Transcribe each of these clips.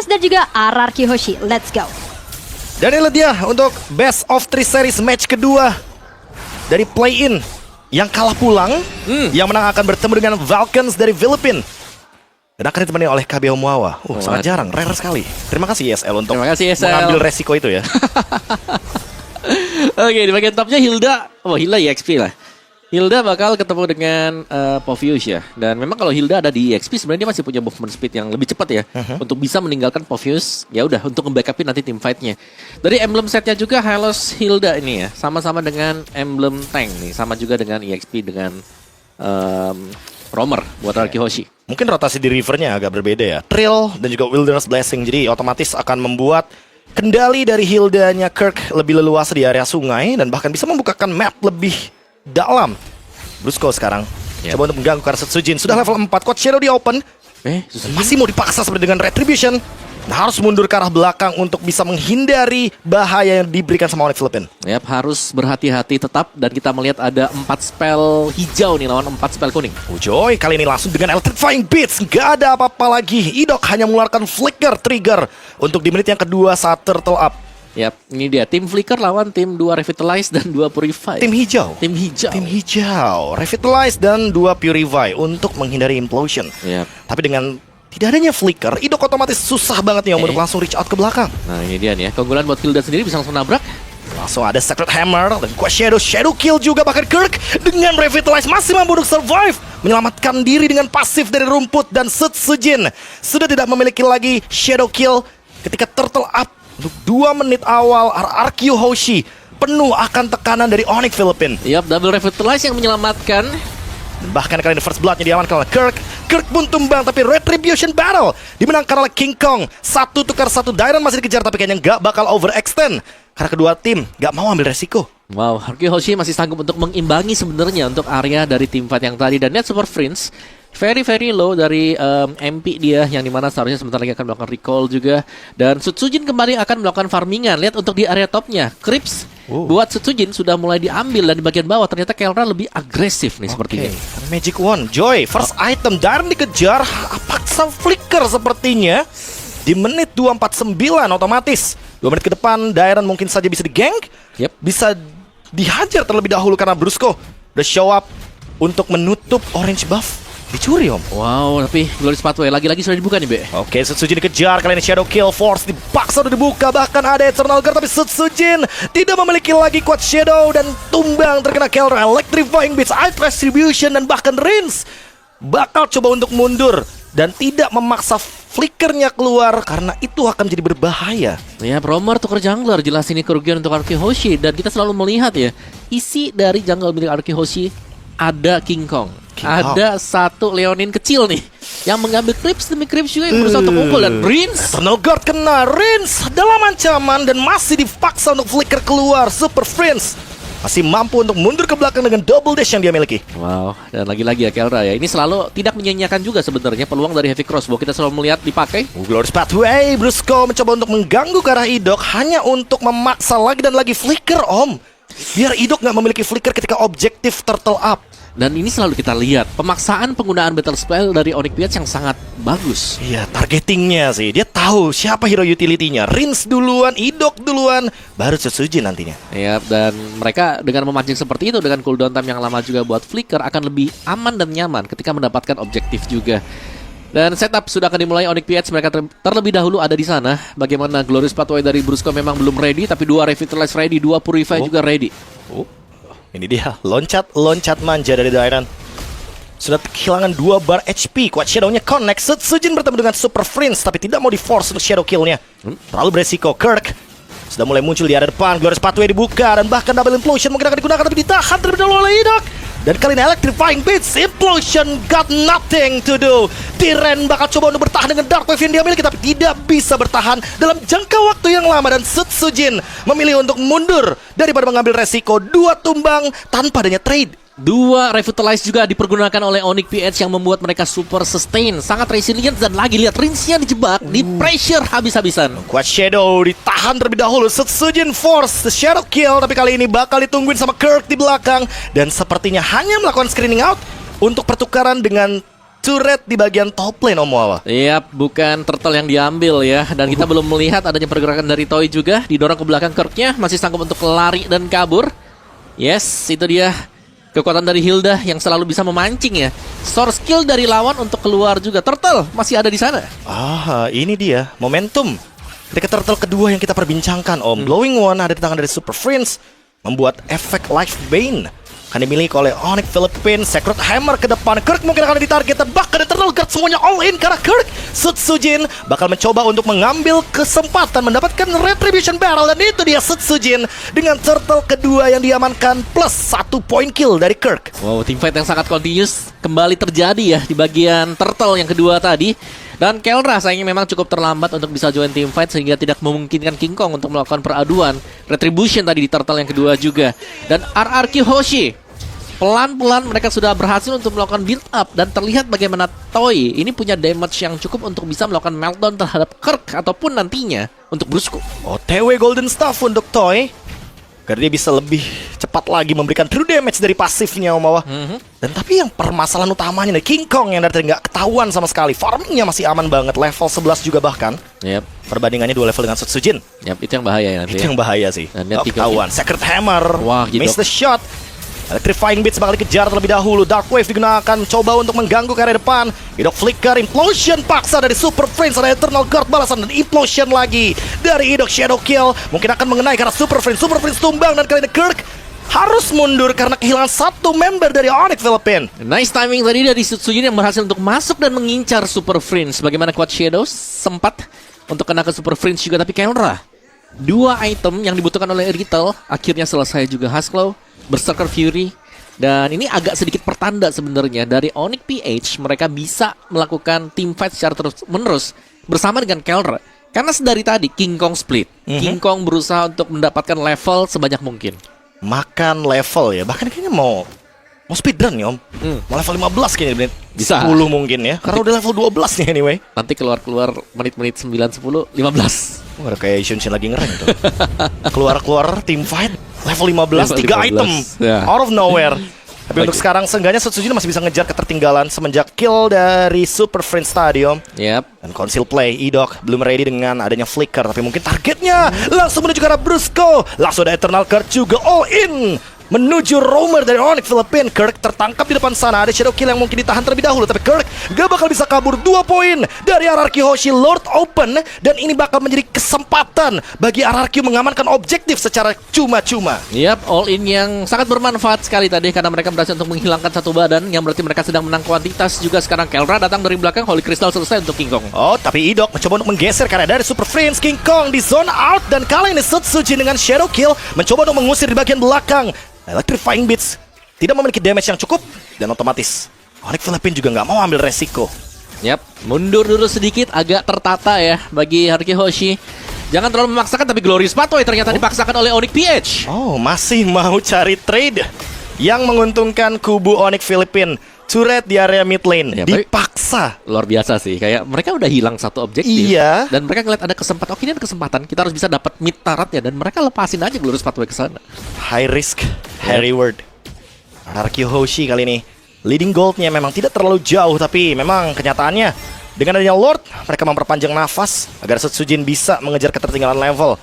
dan juga RRQ Hoshi. Let's go. Dan ini dia untuk Best of 3 Series match kedua dari play-in. Yang kalah pulang, yang menang akan bertemu dengan Vulcans dari Filipina. Dan akan ditemani oleh KBO Muawa. Sangat jarang, rare sekali. Terima kasih ESL untuk mengambil resiko itu ya. Oke, di bagian topnya Hilda. Hilda EXP lah. Hilda bakal ketemu dengan Povius ya. Dan memang kalau Hilda ada di EXP sebenarnya dia masih punya movement speed yang lebih cepat ya. Untuk bisa meninggalkan Povius. Ya udah untuk nge-backupin nanti tim fight-nya. Dari emblem setnya juga Hylos Hilda ini ya. Sama-sama dengan emblem tank nih. Sama juga dengan EXP dengan Roamer buat RRQ Hoshi. Mungkin rotasi di rivernya agak berbeda ya. Trill dan juga Wilderness Blessing. Jadi otomatis akan membuat kendali dari Hildanya Kirk lebih leluasa di area sungai. Dan bahkan bisa membukakan map lebih dalam. Brusco sekarang coba untuk mengganggu karena Setsujin sudah level 4. Coach Shadow di open masih mau dipaksa seperti dengan Retribution. Nah, harus mundur ke arah belakang untuk bisa menghindari bahaya yang diberikan sama Onyx Philippine. Yap, harus berhati-hati tetap. Dan kita melihat ada 4 spell hijau nih lawan 4 spell kuning. Joy kali ini langsung dengan Electrifying Beats. Gak ada apa-apa lagi. Idok hanya mengeluarkan Flicker Trigger untuk di menit yang kedua saat turtle up. Yap, ini dia tim Flicker lawan tim 2 Revitalize dan 2 Purify. Tim hijau. Tim hijau. Tim hijau. Revitalize dan 2 Purify untuk menghindari Implosion. Yap. Tapi dengan tidak adanya Flicker, Idok otomatis susah banget nih untuk langsung reach out ke belakang. Nah ini dia nih ya, keunggulan buat Hilda sendiri bisa langsung nabrak. Langsung ada Sacred Hammer dan Quest Shadow Kill juga, bahkan Kirk dengan Revitalize masih mampu untuk survive. Menyelamatkan diri dengan pasif dari rumput dan Setsujin sudah tidak memiliki lagi Shadow Kill ketika turtle up. Untuk 2 menit awal RRQ Hoshi penuh akan tekanan dari Onyx Philippine. Yap, double Revitalize yang menyelamatkan. Bahkan kali ini first bloodnya diamankan oleh Kirk. Kirk pun tumbang, tapi Retribution Battle dimenangkan oleh King Kong. 1 tukar 1 Dairon masih dikejar, tapi kayaknya nggak bakal overextend. Karena kedua tim nggak mau ambil resiko. Wow, RRQ Hoshi masih sanggup untuk mengimbangi sebenarnya untuk area dari tim fight yang tadi. Dan net Super Prince very low dari MP dia, yang dimana seharusnya sebentar lagi akan melakukan recall juga. Dan Setsujin kembali akan melakukan farmingan. Lihat untuk di area topnya, Crips buat Setsujin sudah mulai diambil. Dan di bagian bawah ternyata Kelra lebih agresif nih sepertinya. Magic Wand, Joy, first item, Dairon dikejar, paksa Flicker sepertinya. Di menit 249 otomatis 2 menit ke depan Dairon mungkin saja bisa digank. Bisa dihajar terlebih dahulu karena Brusco udah show up untuk menutup orange buff. Dicuri om. Wow, tapi Glorious Pathway lagi-lagi sudah dibuka nih, Be. Oke, Setsujin dikejar. Kali ini Shadow Kill Force dipaksa udah dibuka. Bahkan ada Eternal Guard, tapi Setsujin tidak memiliki lagi kuat Shadow. Dan tumbang terkena Kelra. Electrifying Beats, Ice Retribution, dan bahkan Rinse bakal coba untuk mundur dan tidak memaksa flickernya keluar karena itu akan menjadi berbahaya. Ya, Roamer tukar jungler, jelas ini kerugian untuk RRQ Hoshi. Dan kita selalu melihat ya, isi dari jungle milik RRQ Hoshi ada King Kong. Ada 1 Leonin kecil nih yang mengambil Crips demi Crips juga yang berusaha untuk unggul. Dan Rinse, Eternal Guard kena, Rinse dalam ancaman dan masih dipaksa untuk flicker keluar. Super Prince masih mampu untuk mundur ke belakang dengan double dash yang dia miliki. Wow, dan lagi-lagi ya Kelra ya, ini selalu tidak menyanyiakan juga sebenarnya peluang dari Heavy Crossbow. Kita selalu melihat dipakai. Glorious Pathway, Brusco mencoba untuk mengganggu ke arah Idok hanya untuk memaksa lagi dan lagi flicker om. Biar Idok nggak memiliki flicker ketika objektif turtle up. Dan ini selalu kita lihat pemaksaan penggunaan battle spell dari Onyx Piats yang sangat bagus. Iya, targetingnya sih. Dia tahu siapa hero utility-nya. Rinse duluan, Idok duluan, baru Setsujin nantinya. Iya, dan mereka dengan memancing seperti itu dengan cooldown time yang lama juga buat Flicker akan lebih aman dan nyaman ketika mendapatkan objektif juga. Dan setup sudah akan dimulai. Onyx Piats mereka terlebih dahulu ada di sana. Bagaimana Glorious Pathway dari Brusco memang belum ready, tapi 2 Revitalize ready, 2 Purify juga ready. Ini dia, loncat manja dari Dairon. Sudah kehilangan 2 bar HP. Kuat Shadow-nya connect. Setsujin bertemu dengan Super Prince, tapi tidak mau di-force untuk Shadow Kill-nya. Terlalu beresiko. Kirk sudah mulai muncul di area depan. Glorious Pathway dibuka, dan bahkan Double Implosion mungkin akan digunakan, tapi ditahan terlebih dahulu oleh Idok. Dan kali ini Electrifying Beats, Implosion got nothing to do. Tiren bakal coba untuk bertahan dengan Dark Wave yang dia miliki, tapi tidak bisa bertahan dalam jangka waktu yang lama. Dan Setsujin memilih untuk mundur daripada mengambil resiko 2 tumbang tanpa adanya trade. 2 Revitalize juga dipergunakan oleh Onyx PH yang membuat mereka super sustain, sangat resilient. Dan lagi lihat Rinse-nya dijebak, di pressure habis-habisan. Kuat Shadow ditahan terlebih dahulu. Setsujin force the Shadow Kill, tapi kali ini bakal ditungguin sama Kirk di belakang. Dan sepertinya hanya melakukan screening out untuk pertukaran dengan turret di bagian top lane Om Wawa. Iya, bukan turtle yang diambil ya. Dan kita belum melihat adanya pergerakan dari Toy juga. Didorong ke belakang Kirk-nya, masih sanggup untuk lari dan kabur. Yes, itu dia kekuatan dari Hilda yang selalu bisa memancing ya. Source skill dari lawan untuk keluar juga. Turtle masih ada di sana. Ini dia momentum. Ketika turtle kedua yang kita perbincangkan Om, Glowing One ada di tangan dari Super Friends, membuat efek Life Bane akan dimiliki oleh Onyx Philippines. Sacred Hammer ke depan, Kirk mungkin akan ditarget, dan bahkan Eternal Guard semuanya all in karena Kirk. Sutsujin bakal mencoba untuk mengambil kesempatan mendapatkan Retribution Barrel, dan itu dia Sutsujin dengan turtle kedua yang diamankan plus 1 point kill dari Kirk. Wow, teamfight yang sangat continuous kembali terjadi ya di bagian turtle yang kedua tadi. Dan Kelra sayangnya memang cukup terlambat untuk bisa join teamfight sehingga tidak memungkinkan King Kong untuk melakukan peraduan. Retribution tadi di turtle yang kedua juga. Dan RRQ Hoshi, pelan-pelan mereka sudah berhasil untuk melakukan build up. Dan terlihat bagaimana Toy ini punya damage yang cukup untuk bisa melakukan meltdown terhadap Kirk ataupun nantinya untuk Brusco. OTW Golden Staff untuk Toy, karena dia bisa lebih cepat lagi memberikan true damage dari pasifnya Om Wawa. Dan tapi yang permasalahan utamanya nih, King Kong yang dari tadi nggak ketahuan sama sekali. Farmingnya masih aman banget, level 11 juga bahkan. Yep. Perbandingannya 2 level dengan Sutsujin. Yep, itu yang bahaya ya nanti. Itu yang bahaya sih. Dan dia Nggak ketahuan. Sacred Hammer, Wah, gitu. miss the shot. Electrifying Beats bakal dikejar terlebih dahulu. Dark Wave digunakan coba untuk mengganggu ke area depan. Idok Flicker, Implosion paksa dari Super Friends. Ada Eternal Guard balasan dan Implosion lagi dari Idok. Shadow Kill mungkin akan mengenai karena Super Friends tumbang, dan kali ini Kirk harus mundur karena kehilangan satu member dari Onyx Philippines. Nice timing tadi dari Sutsujin yang berhasil untuk masuk dan mengincar Super Friends. Bagaimana Quad Shadows sempat untuk kena ke Super Friends juga, tapi Kelra, 2 item yang dibutuhkan oleh Retail akhirnya selesai juga. Husklow, Berserker Fury, dan ini agak sedikit pertanda sebenarnya dari Onyx PH. Mereka bisa melakukan teamfight secara terus-menerus bersama dengan Kelra. Karena sedari tadi King Kong split, King Kong berusaha untuk mendapatkan level sebanyak mungkin. Makan level ya, bahkan kayaknya mau speedrun ya Om. Mau level 15 kayaknya, menit Bisa. 10 mungkin ya, karena udah level 12 nih anyway. Nanti keluar-keluar menit-menit 9, 10, 15. Wah, kayak Shunshin lagi ngereng tuh. Keluar-keluar team fight level 15, 3 item ya. out of nowhere. Tapi untuk sekarang seenggaknya Sutsujin masih bisa ngejar ketertinggalan semenjak kill dari Super Friends Stadium. Yep. Dan conceal play, Idok belum ready dengan adanya flicker, tapi mungkin targetnya langsung menuju ke arah Brusco. Langsung ada Eternal Guard juga all in menuju roamer dari Onyx Philippines. Kirk tertangkap di depan sana. Ada Shadow Kill yang mungkin ditahan terlebih dahulu, tapi Kirk gak bakal bisa kabur. 2 poin dari RRQ Hoshi. Lord open, dan ini bakal menjadi kesempatan bagi RRQ mengamankan objektif secara cuma-cuma. Yap, all in yang sangat bermanfaat sekali tadi karena mereka berhasil untuk menghilangkan satu badan, yang berarti mereka sedang menang kuantitas juga. Sekarang Kelra datang dari belakang, Holy Crystal selesai untuk King Kong. Oh, tapi Idok mencoba untuk menggeser karena dari Super Friends. King Kong di zone out, dan kali ini Sutsujin dengan Shadow Kill mencoba untuk mengusir di bagian belakang. Electrifying Beats tidak memiliki damage yang cukup, dan otomatis Onyx Philippines juga nggak mau ambil resiko. Yap, mundur dulu sedikit, agak tertata ya bagi RRQ Hoshi. Jangan terlalu memaksakan, tapi Glorious Pathway ternyata dipaksakan oleh Onyx PH. Oh, masih mau cari trade yang menguntungkan kubu Onyx Philippines. Turret di area mid lane Ya, dipaksa. Luar biasa sih, kayak mereka udah hilang satu objektif. Iya. Dan mereka ngeliat ada kesempatan, oke ini ada kesempatan, kita harus bisa dapat mid turretnya, dan mereka lepasin aja Glorious Pathway ke sana. High risk, high reward. RRQ Hoshi kali ini leading goldnya memang tidak terlalu jauh, tapi memang kenyataannya dengan adanya Lord, mereka memperpanjang nafas agar Sutsujin bisa mengejar ketertinggalan level,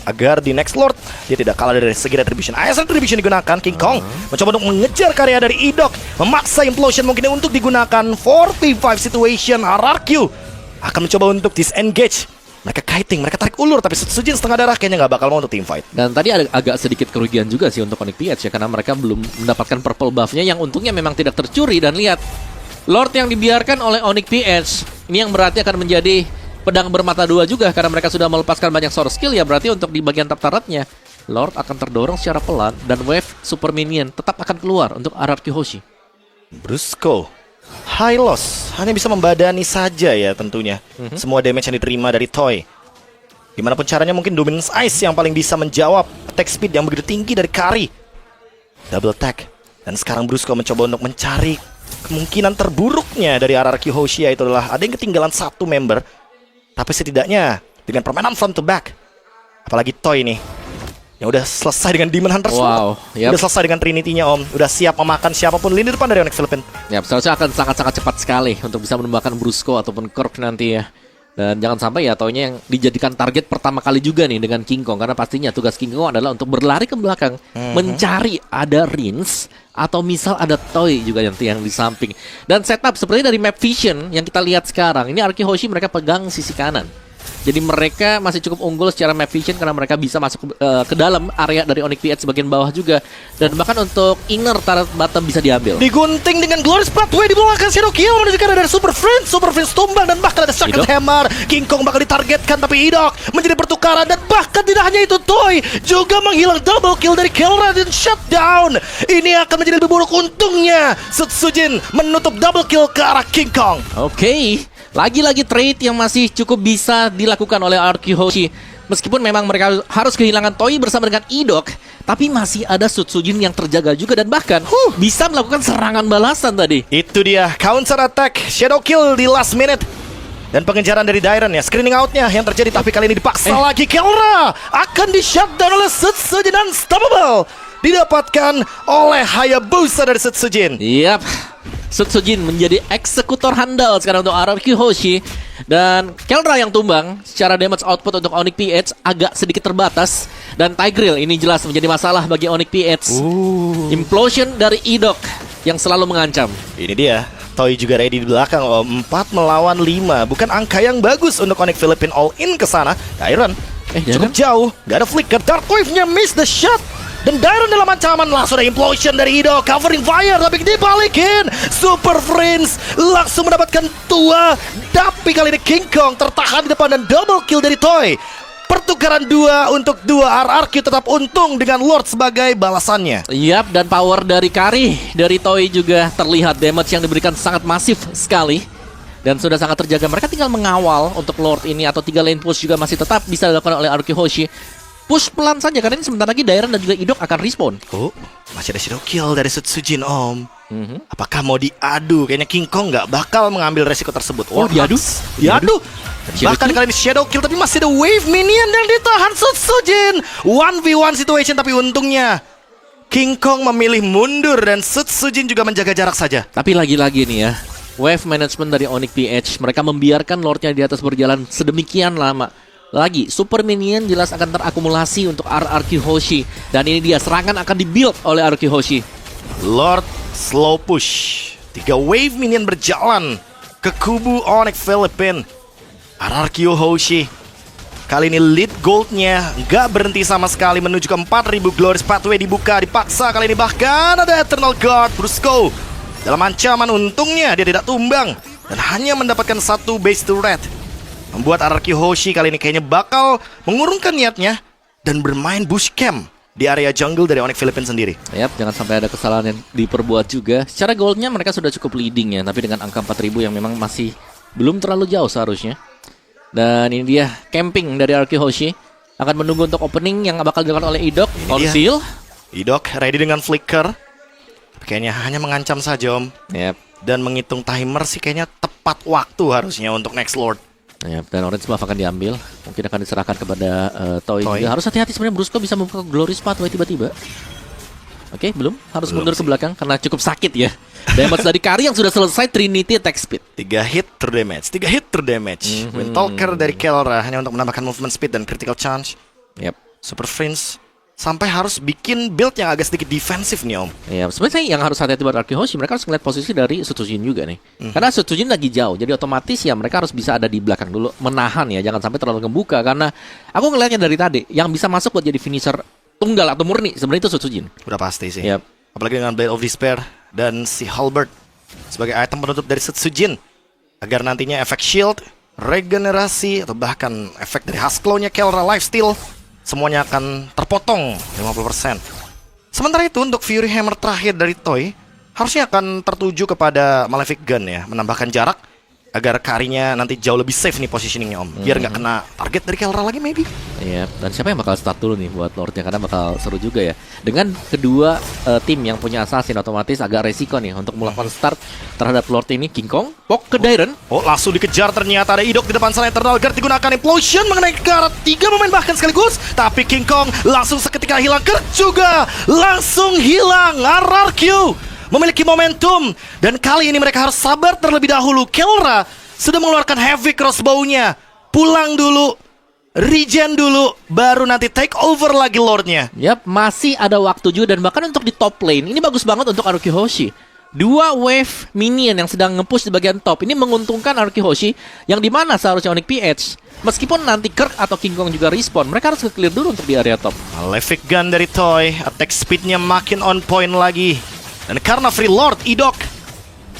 agar di next Lord dia tidak kalah dari segi retribution. AS retribution digunakan. King Kong mencoba untuk mengejar karya dari Idok, memaksa implosion mungkin untuk digunakan 4v5 situation. RRQ akan mencoba untuk disengage. Mereka kiting, mereka tarik ulur, tapi Sutsujin setengah darah kayaknya nggak bakal mau untuk teamfight. Dan tadi ada agak sedikit kerugian juga sih untuk Onyx PH ya, karena mereka belum mendapatkan purple buff-nya yang untungnya memang tidak tercuri. Dan lihat, Lord yang dibiarkan oleh Onyx PH ini yang berarti akan menjadi pedang bermata dua juga, karena mereka sudah melepaskan banyak source skill ya. Berarti untuk di bagian turretnya Lord akan terdorong secara pelan, dan wave super minion tetap akan keluar untuk RRQ Hoshi. Brusco high loss hanya bisa membadani saja ya tentunya semua damage yang diterima dari Toy. Gimana pun caranya mungkin Dominance Ice yang paling bisa menjawab attack speed yang begitu tinggi dari Kari. Double attack. Dan sekarang Brusco mencoba untuk mencari kemungkinan terburuknya dari RRQ Hoshi, itu adalah ada yang ketinggalan satu member. Tapi setidaknya dengan permainan front to back, apalagi Toy nih yang udah selesai dengan Demon Hunter Wow, Sword. Udah selesai dengan Trinity-nya Om. Udah siap memakan siapapun lini depan dari Onyx Philippines. Ya, seharusnya akan sangat-sangat cepat sekali untuk bisa menumbangkan Brusco ataupun Corp nanti ya. Dan jangan sampai ya Toy-nya yang dijadikan target pertama kali juga nih dengan King Kong. Karena pastinya tugas King Kong adalah untuk berlari ke belakang, mencari ada Rins atau misal ada Toy juga yang di samping. Dan setup seperti dari map vision yang kita lihat sekarang, ini Arki Hoshi mereka pegang sisi kanan. Jadi mereka masih cukup unggul secara map vision karena mereka bisa masuk ke dalam area dari Onyx PH bagian bawah juga. Dan bahkan untuk inner turret bottom bisa diambil. Digunting dengan Glorious Pathway di belakang Shadow Kill menuju ke arah dari Super Friends. Super Friends tumbang dan bahkan ada Second Hammer. King Kong bakal ditargetkan tapi Idok menjadi pertukaran. Dan bahkan tidak hanya itu, Toy juga menghilang double kill dari Kelra dan shutdown. Ini akan menjadi lebih buruk untungnya. Setsujin menutup double kill ke arah King Kong. Oke. Lagi-lagi trade yang masih cukup bisa dilakukan oleh Arki Hoshi. Meskipun memang mereka harus kehilangan Toy bersama dengan Idok, tapi masih ada Sutsujin yang terjaga juga dan bahkan bisa melakukan serangan balasan tadi. Itu dia, counter attack, shadow kill di last minute. Dan pengejaran dari Dairon ya, screening outnya yang terjadi tapi kali ini dipaksa lagi. Kelra akan di-shutdown oleh Sutsujin Unstoppable. Didapatkan oleh Hayabusa dari Sutsujin. Yap, Sutsujin menjadi eksekutor handal sekarang untuk Arki Hoshi. Dan Kelra yang tumbang, secara damage output untuk Onyx PH agak sedikit terbatas. Dan Tigreal ini jelas menjadi masalah bagi Onyx PH. Implosion dari Idok yang selalu mengancam. Ini dia, Toy juga ready di belakang. 4 melawan 5, bukan angka yang bagus untuk Onyx Philippines all in ke sana. Dairon cukup jauh, gak ada flicker. Dark Wave-nya miss the shot. Dan Dairon dalam ancaman, langsung ada implosion dari Ido, covering fire, tapi dibalikin. Super Friends langsung mendapatkan tua, tapi kali ini King Kong tertahan di depan dan double kill dari Toy. Pertukaran 2 untuk 2, RRQ tetap untung dengan Lord sebagai balasannya. Yap, dan power dari Kari dari Toy juga terlihat, damage yang diberikan sangat masif sekali. Dan sudah sangat terjaga, mereka tinggal mengawal untuk Lord ini atau 3 lane push juga masih tetap bisa dilakukan oleh Arki Hoshi. Push pelan saja karena ini sebentar lagi Dairon dan juga Idok akan respawn. Oh, masih ada shadow kill dari Sutsujin Om. Apakah mau diadu? Kayaknya King Kong nggak bakal mengambil resiko tersebut. Oh, diadu? Diadu. Bahkan kali ini shadow kill tapi masih ada wave minion yang ditahan Sutsujin. 1v1 situation tapi untungnya King Kong memilih mundur dan Sutsujin juga menjaga jarak saja. Tapi lagi-lagi nih ya, wave management dari Onyx PH, mereka membiarkan Lordnya di atas berjalan sedemikian lama. Lagi, super minion jelas akan terakumulasi untuk Arki Hoshi. Dan ini dia, serangan akan dibuild oleh Arki Hoshi. Lord slow push, 3 wave minion berjalan ke kubu Onyx Philippines. Arki Hoshi kali ini lead goldnya nggak berhenti sama sekali menuju ke 4000. Glorious Pathway dibuka, dipaksa kali ini, bahkan ada Eternal Guard. Brusco dalam ancaman, untungnya dia tidak tumbang dan hanya mendapatkan 1 base turret. Membuat Arki Hoshi kali ini kayaknya bakal mengurungkan niatnya dan bermain bush camp di area jungle dari Onyx Philippines sendiri. Yap, jangan sampai ada kesalahan yang diperbuat juga. Secara goldnya mereka sudah cukup leading ya, tapi dengan angka 4000 yang memang masih belum terlalu jauh seharusnya. Dan ini dia, camping dari Arki Hoshi. Akan menunggu untuk opening yang bakal dilakukan oleh Idok. Conceal. Idok ready dengan flicker. Tapi kayaknya hanya mengancam saja Om. Yap. Dan menghitung timer sih kayaknya tepat waktu harusnya untuk next Lord. Yap, dan Orange Buff akan diambil. Mungkin akan diserahkan kepada Toy. Harus hati-hati sebenarnya, Brusco bisa membuka Glorious Pathway tiba-tiba. Oke, belum. Harus mundur ke belakang karena cukup sakit ya. Damage dari Kari yang sudah selesai, Trinity attack speed. 3 hit terdamage, 3 hit terdamage. Windtalker dari Kelra hanya untuk menambahkan movement speed dan critical chance. Yap. Super Friends sampai harus bikin build yang agak sedikit defensif nih Om. Ya, sebenarnya yang harus hati-hati buat Arki Hoshi, mereka harus ngeliat posisi dari Sutsujin juga nih. Karena Sutsujin lagi jauh, jadi otomatis ya mereka harus bisa ada di belakang dulu, menahan ya, jangan sampai terlalu ngebuka. Karena aku ngeliatnya dari tadi, yang bisa masuk buat jadi finisher tunggal atau murni sebenarnya itu Sutsujin. Udah pasti sih. Yap. Apalagi dengan Blade of Despair dan si Halberd sebagai item penutup dari Sutsujin, agar nantinya efek shield, regenerasi, atau bahkan efek dari Husklow-nya Kelra Lifesteal semuanya akan terpotong 50%. Sementara itu untuk Fury Hammer terakhir dari Toy harusnya akan tertuju kepada Malefic Gun ya, menambahkan jarak agar Karinya nanti jauh lebih safe nih positioningnya Om. Biar nggak kena target dari Kelra lagi maybe. Iya, dan siapa yang bakal start dulu nih buat Lordnya, karena bakal seru juga ya. Dengan kedua tim yang punya assassin, otomatis agak resiko nih untuk melakukan start terhadap Lord ini. King Kong, pok ke Dairon. Oh, langsung dikejar, ternyata ada Idok di depan sana. Eternal Guard digunakan, Implosion mengenai ke arah 3 pemain bahkan sekaligus. Tapi King Kong langsung seketika hilang. Kurt juga langsung hilang. RRQ memiliki momentum, dan kali ini mereka harus sabar terlebih dahulu. Kelra sudah mengeluarkan heavy crossbow-nya. Pulang dulu, regen dulu, baru nanti take over lagi Lordnya. Yap, masih ada waktu juga, dan bahkan untuk di top lane ini bagus banget untuk Aruki Hoshi. 2 wave minion yang sedang nge-push di bagian top ini menguntungkan Aruki Hoshi, yang dimana seharusnya Onyx PH, meskipun nanti Kirk atau King Kong juga respawn, mereka harus ke-clear dulu untuk di area top. Malefic Gun dari Toy, attack speed-nya makin on point lagi. Dan karena free Lord, Idok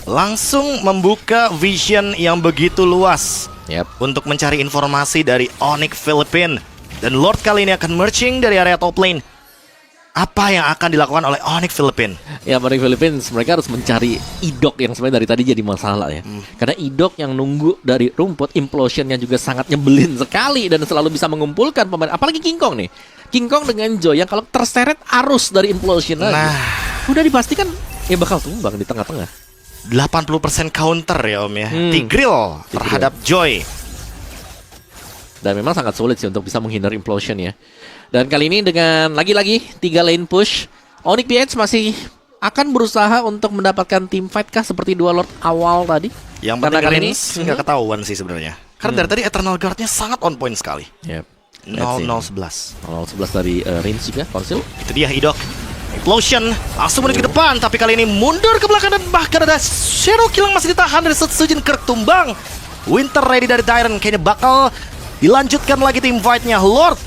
langsung membuka vision yang begitu luas untuk mencari informasi dari Onyx Philippines. Dan Lord kali ini akan merging dari area top lane. Apa yang akan dilakukan oleh Onyx Philippines? Ya, Onyx Philippines mereka harus mencari Idok yang sebenarnya dari tadi jadi masalah ya. Karena Idok yang nunggu dari rumput, implosionnya juga sangat nyebelin sekali dan selalu bisa mengumpulkan pemain. Apalagi King Kong nih. King Kong dengan Joy yang kalau terseret arus dari implosion aja, udah dipastikan ya bakal tumbang di tengah-tengah. 80% counter ya Om ya. Tigreal terhadap Joy. Dan memang sangat sulit sih untuk bisa menghindar implosion ya. Dan kali ini dengan lagi-lagi 3 lane push, Onyx PH masih akan berusaha untuk mendapatkan team fight kah seperti 2 Lord awal tadi. Yang penting kali ini nggak ketahuan sih sebenarnya. Karena dari tadi Eternal Guard-nya sangat on point sekali. 0-0-11 dari range juga, Konsil. Itu dia Idok. Implosion langsung menuju ke depan, tapi kali ini mundur ke belakang, dan bahkan ada Shadow Kill yang masih ditahan dari Sujin. Kirk tumbang. Winter ready dari Dairon, kayaknya bakal dilanjutkan lagi tim fight-nya. Lord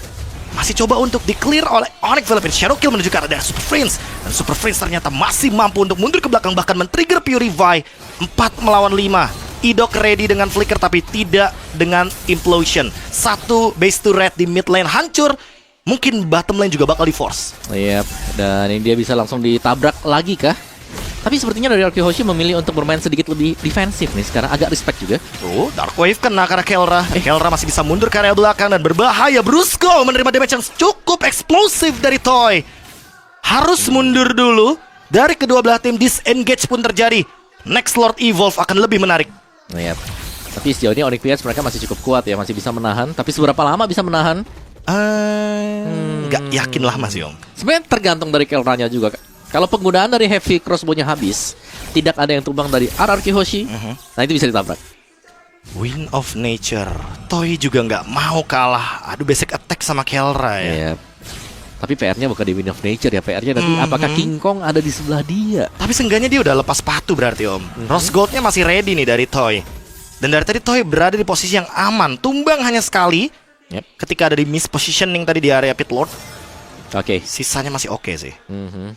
masih coba untuk di-clear oleh Onyx Philippines. Shadow Kill menuju ke arah dari Super Prince, dan Super Prince ternyata masih mampu untuk mundur ke belakang, bahkan men-trigger Purify. 4 melawan 5. Idok ready dengan flicker tapi tidak dengan implosion. 1 base to red di mid lane hancur. Mungkin bottom lane juga bakal di force. Yap, dan ini dia bisa langsung ditabrak lagi kah? Tapi sepertinya dari Aruki Hoshi memilih untuk bermain sedikit lebih defensif nih sekarang, agak respect juga. Oh, Dark Wave kena karena Kelra. Kelra masih bisa mundur ke area belakang dan berbahaya. Brusco menerima damage yang cukup eksplosif dari Toy. Harus mundur dulu. Dari kedua belah tim, disengage pun terjadi. Next Lord Evolve akan lebih menarik. Yap. Tapi sejauh ini Onyx PH mereka masih cukup kuat ya, masih bisa menahan. Tapi seberapa lama bisa menahan? Nggak yakin lah Mas Yong. Sebenarnya tergantung dari Kelranya juga. Kalau penggunaan dari heavy crossbow-nya habis, tidak ada yang tumbang dari RRQ Hoshi, nah itu bisa ditabrak. Wind of Nature, Toy juga nggak mau kalah. Aduh, basic attack sama Kelra ya. Yep. Tapi PR-nya bukan di Wind of Nature ya, PR-nya nanti apakah King Kong ada di sebelah dia. Tapi seenggaknya dia udah lepas sepatu berarti Om. Rose Gold-nya masih ready nih dari Toy. Dan dari tadi Toy berada di posisi yang aman. Tumbang hanya sekali ketika ada di mispositioning tadi di area pit lord. Sisanya masih oke sih.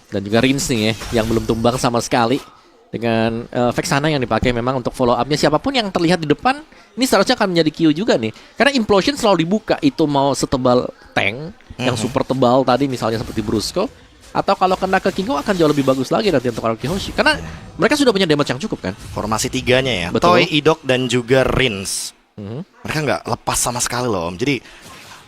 Dan juga Rins nih ya, yang belum tumbang sama sekali. Dengan Vexana yang dipakai memang untuk follow up-nya. Siapapun yang terlihat di depan, ini seharusnya akan menjadi Q juga nih. Karena Implosion selalu dibuka. Itu mau setebal tank yang super tebal tadi misalnya seperti Brusco, atau kalau kena ke King Kong akan jauh lebih bagus lagi nanti untuk Aruki Hoshi. Karena mereka sudah punya damage yang cukup kan. Formasi 3-nya ya. Betul. Toy, Idok, dan juga Rins. Mereka nggak lepas sama sekali loh Om. Jadi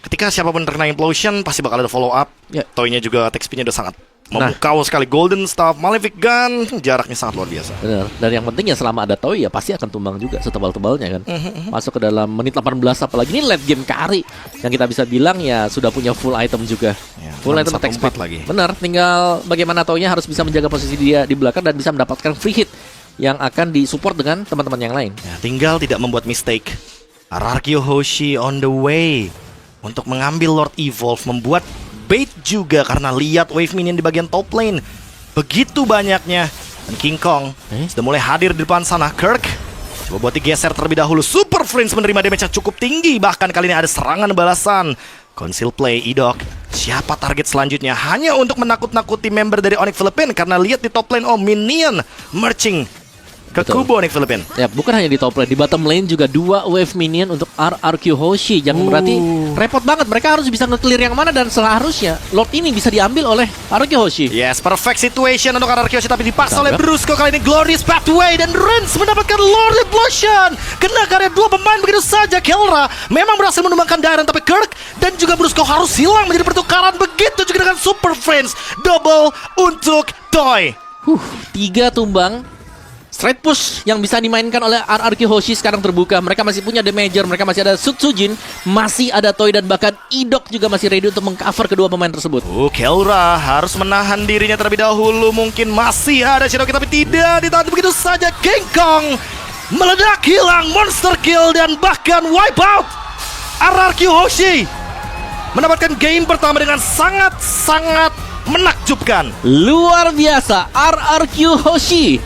ketika siapapun terkena Implosion pasti bakal ada follow up. Toy-nya juga attack speed-nya udah sangat memukau sekali. Golden Staff, Malefic Gun, jaraknya sangat luar biasa. Benar. Dan yang penting ya selama ada Toy ya pasti akan tumbang juga setebal-tebalnya kan. Masuk ke dalam menit 18 apalagi ini late game Kari yang kita bisa bilang ya sudah punya full item juga. Full item attack speed lagi. Benar, tinggal bagaimana Toy-nya harus bisa menjaga posisi dia di belakang dan bisa mendapatkan free hit yang akan disupport dengan teman-teman yang lain. Tinggal tidak membuat mistake. RRQ Hoshi on the way untuk mengambil Lord Evolve, membuat bait juga karena lihat wave minion di bagian top lane begitu banyaknya. Dan King Kong sudah mulai hadir di depan sana. Kirk coba buat digeser terlebih dahulu. Super Friends menerima damage yang cukup tinggi. Bahkan kali ini ada serangan balasan. Conceal play Idok. Siapa target selanjutnya? Hanya untuk menakut-nakuti member dari Onyx Philippines karena lihat di top lane minion marching ke Betul. kubu Onyx Philippines. Ya, bukan hanya di top lane, di bottom lane juga 2 wave minion untuk RRQ Hoshi. Yang berarti repot banget. Mereka harus bisa nge-clear yang mana dan seharusnya Lord ini bisa diambil oleh RRQ Hoshi. Yes, perfect situation untuk RRQ Hoshi, tapi dipaksa oleh Tangkap. Brusco kali ini. Glorious Pathway dan Renz mendapatkan Lord Implosion. Kena karya 2 pemain begitu saja. Kelra memang berhasil menumbangkan Dairon, tapi Kirk dan juga Brusco harus hilang menjadi pertukaran. Begitu juga dengan Super Friends. Double untuk Toy. 3 tumbang. Straight push yang bisa dimainkan oleh RRQ Hoshi sekarang terbuka. Mereka masih punya Damager, mereka masih ada Sutsujin, masih ada Toy, dan bahkan Idok juga masih ready untuk mengcover kedua pemain tersebut. Kelra harus menahan dirinya terlebih dahulu. Mungkin masih ada Cherokee, tapi tidak ditahan begitu saja. King Kong meledak, hilang, monster kill, dan bahkan wipe out. RRQ Hoshi mendapatkan game pertama dengan sangat-sangat menakjubkan. Luar biasa, RRQ Hoshi